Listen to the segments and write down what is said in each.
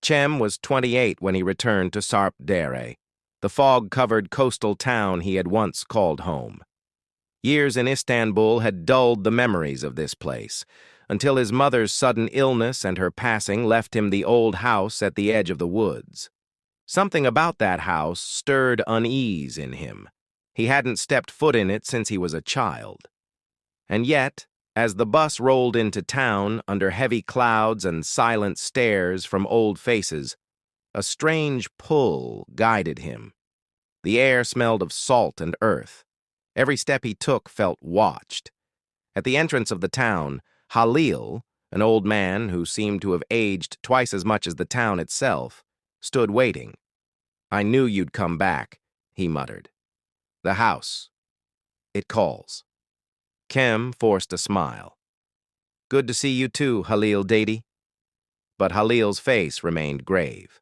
Cem was 28 when he returned to Sarp Dere, the fog-covered coastal town he had once called home. Years in Istanbul had dulled the memories of this place, until his mother's sudden illness and her passing left him the old house at the edge of the woods. Something about that house stirred unease in him. He hadn't stepped foot in it since he was a child. And yet, as the bus rolled into town under heavy clouds and silent stares from old faces, a strange pull guided him. The air smelled of salt and earth. Every step he took felt watched. At the entrance of the town, Halil, an old man who seemed to have aged twice as much as the town itself, stood waiting. "I knew you'd come back," he muttered. "The house. It calls." Cem forced a smile. "Good to see you too, Halil Dadi." But Halil's face remained grave.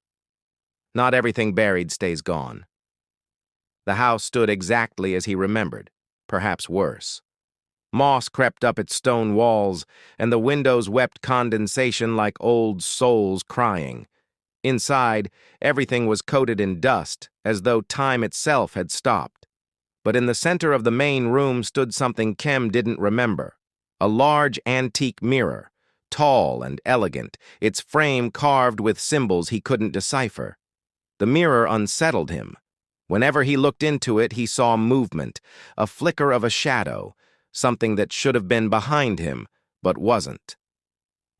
Not everything buried stays gone. The house stood exactly as he remembered, perhaps worse. Moss crept up its stone walls, and the windows wept condensation like old souls crying. Inside, everything was coated in dust, as though time itself had stopped. But in the center of the main room stood something Cem didn't remember. A large antique mirror, tall and elegant, its frame carved with symbols he couldn't decipher. The mirror unsettled him. Whenever he looked into it, he saw movement, a flicker of a shadow, something that should have been behind him, but wasn't.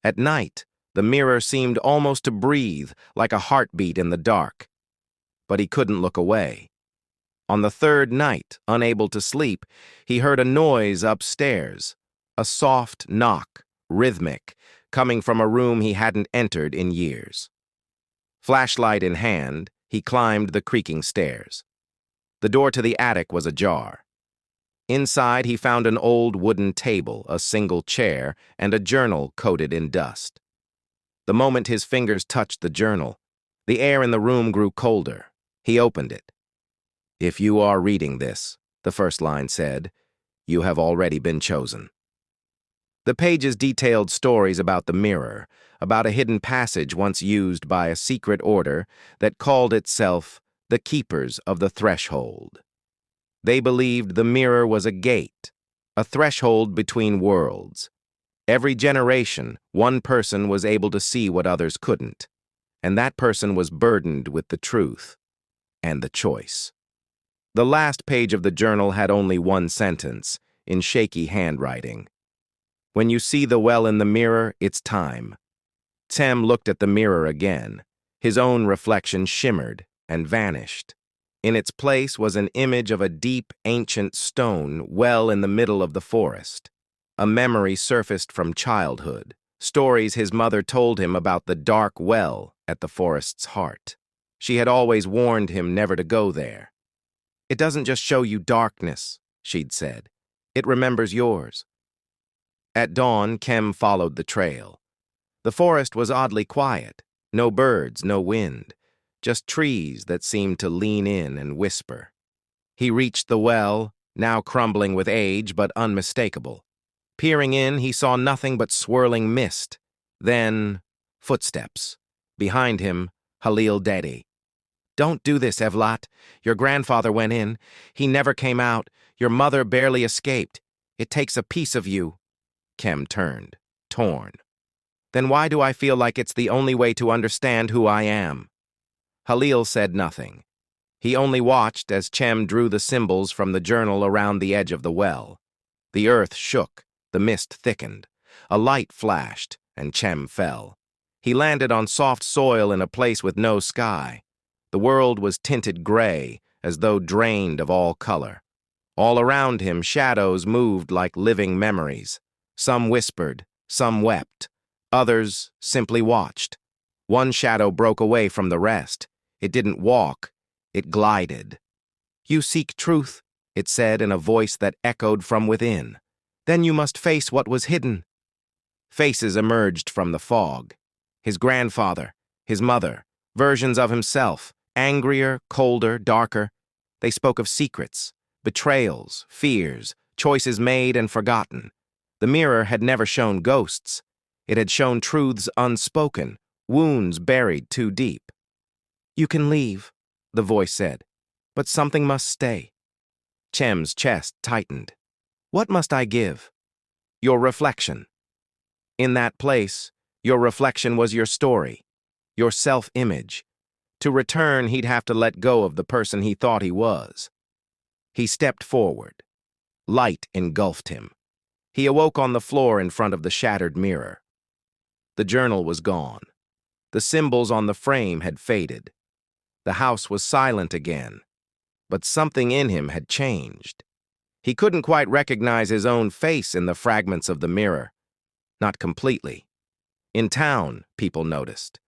At night, the mirror seemed almost to breathe, like a heartbeat in the dark. But he couldn't look away. On the third night, unable to sleep, he heard a noise upstairs, a soft knock, rhythmic, coming from a room he hadn't entered in years. Flashlight in hand, he climbed the creaking stairs. The door to the attic was ajar. Inside, he found an old wooden table, a single chair, and a journal coated in dust. The moment his fingers touched the journal, the air in the room grew colder. He opened it. "If you are reading this," the first line said, "you have already been chosen." The pages detailed stories about the mirror, about a hidden passage once used by a secret order that called itself the Keepers of the Threshold. They believed the mirror was a gate, a threshold between worlds. Every generation, one person was able to see what others couldn't, and that person was burdened with the truth and the choice. The last page of the journal had only one sentence, in shaky handwriting. "When you see the well in the mirror, it's time." Cem looked at the mirror again. His own reflection shimmered and vanished. In its place was an image of a deep, ancient stone well in the middle of the forest. A memory surfaced from childhood, stories his mother told him about the dark well at the forest's heart. She had always warned him never to go there. "It doesn't just show you darkness," she'd said. "It remembers yours." At dawn, Cem followed the trail. The forest was oddly quiet. No birds, no wind. Just trees that seemed to lean in and whisper. He reached the well, now crumbling with age but unmistakable. Peering in, he saw nothing but swirling mist. Then, footsteps. Behind him, Halil Dadi. "Don't do this, Evlat. Your grandfather went in. He never came out. Your mother barely escaped. It takes a piece of you." Cem turned, torn. "Then why do I feel like it's the only way to understand who I am?" Halil said nothing. He only watched as Cem drew the symbols from the journal around the edge of the well. The earth shook, the mist thickened. A light flashed, and Cem fell. He landed on soft soil in a place with no sky. The world was tinted gray, as though drained of all color. All around him, shadows moved like living memories. Some whispered, some wept. Others simply watched. One shadow broke away from the rest. It didn't walk, it glided. "You seek truth," it said in a voice that echoed from within. "Then you must face what was hidden." Faces emerged from the fog. His grandfather, his mother, versions of himself, angrier, colder, darker. They spoke of secrets, betrayals, fears, choices made and forgotten. The mirror had never shown ghosts. It had shown truths unspoken, wounds buried too deep. "You can leave," the voice said, "but something must stay." Chem's chest tightened. "What must I give?" "Your reflection. In that place, your reflection was your story, your self-image. To return, he'd have to let go of the person he thought he was." He stepped forward. Light engulfed him. He awoke on the floor in front of the shattered mirror. The journal was gone. The symbols on the frame had faded. The house was silent again. But something in him had changed. He couldn't quite recognize his own face in the fragments of the mirror. Not completely. In town, people noticed.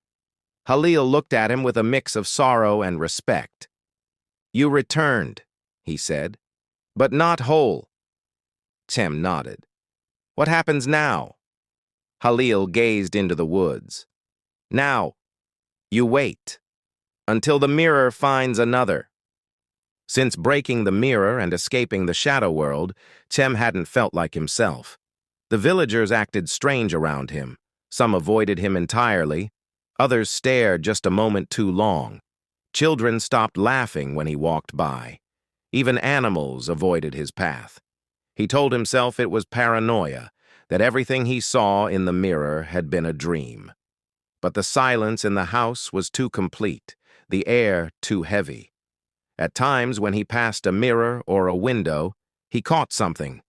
Halil looked at him with a mix of sorrow and respect. "You returned," he said, "but not whole." Cem nodded. "What happens now?" Halil gazed into the woods. "Now, you wait, until the mirror finds another." Since breaking the mirror and escaping the shadow world, Cem hadn't felt like himself. The villagers acted strange around him. Some avoided him entirely. Others stared just a moment too long. Children stopped laughing when he walked by. Even animals avoided his path. He told himself it was paranoia, that everything he saw in the mirror had been a dream. But the silence in the house was too complete, the air too heavy. At times, when he passed a mirror or a window, he caught something.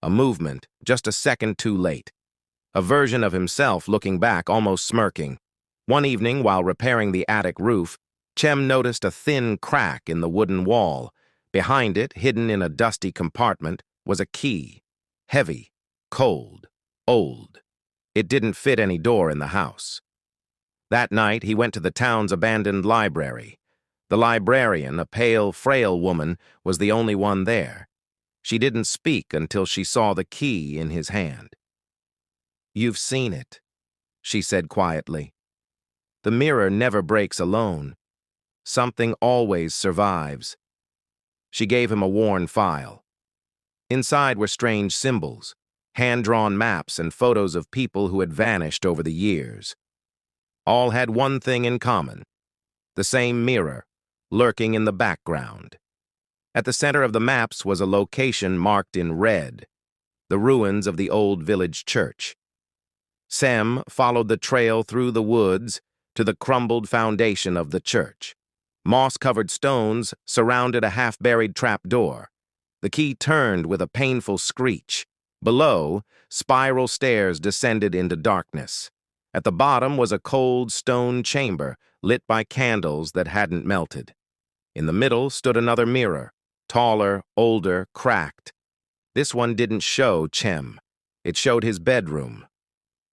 A movement, just a second too late. A version of himself looking back, almost smirking. One evening, while repairing the attic roof, Cem noticed a thin crack in the wooden wall. Behind it, hidden in a dusty compartment, was a key. Heavy, cold, old. It didn't fit any door in the house. That night, he went to the town's abandoned library. The librarian, a pale, frail woman, was the only one there. She didn't speak until she saw the key in his hand. "You've seen it," she said quietly. "The mirror never breaks alone. Something always survives." She gave him a worn file. Inside were strange symbols, hand-drawn maps and photos of people who had vanished over the years. All had one thing in common: the same mirror, lurking in the background. At the center of the maps was a location marked in red, the ruins of the old village church. Cem followed the trail through the woods to the crumbled foundation of the church. Moss-covered stones surrounded a half-buried trapdoor. The key turned with a painful screech. Below, spiral stairs descended into darkness. At the bottom was a cold stone chamber lit by candles that hadn't melted. In the middle stood another mirror, taller, older, cracked. This one didn't show Cem. It showed his bedroom,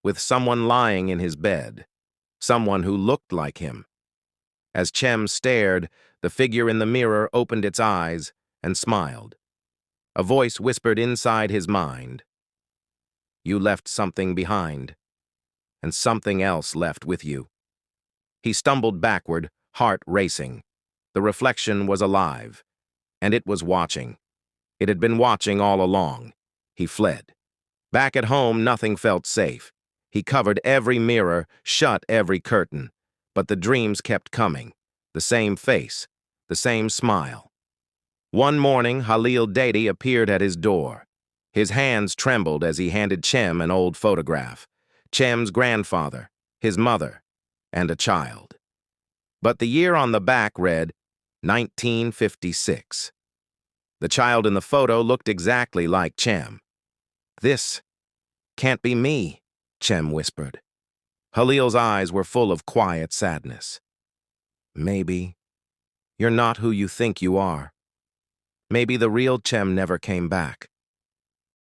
with someone lying in his bed, someone who looked like him. As Cem stared, the figure in the mirror opened its eyes and smiled. A voice whispered inside his mind, "You left something behind, and something else left with you." He stumbled backward, heart racing. The reflection was alive, and it was watching. It had been watching all along. He fled. Back at home, nothing felt safe. He covered every mirror, shut every curtain. But the dreams kept coming. The same face, the same smile. One morning, Halil Dede appeared at his door. His hands trembled as he handed Cem an old photograph. Cem's grandfather, his mother, and a child. But the year on the back read 1956. The child in the photo looked exactly like Cem. "This can't be me," Cem whispered. Halil's eyes were full of quiet sadness. "Maybe you're not who you think you are. Maybe the real Cem never came back."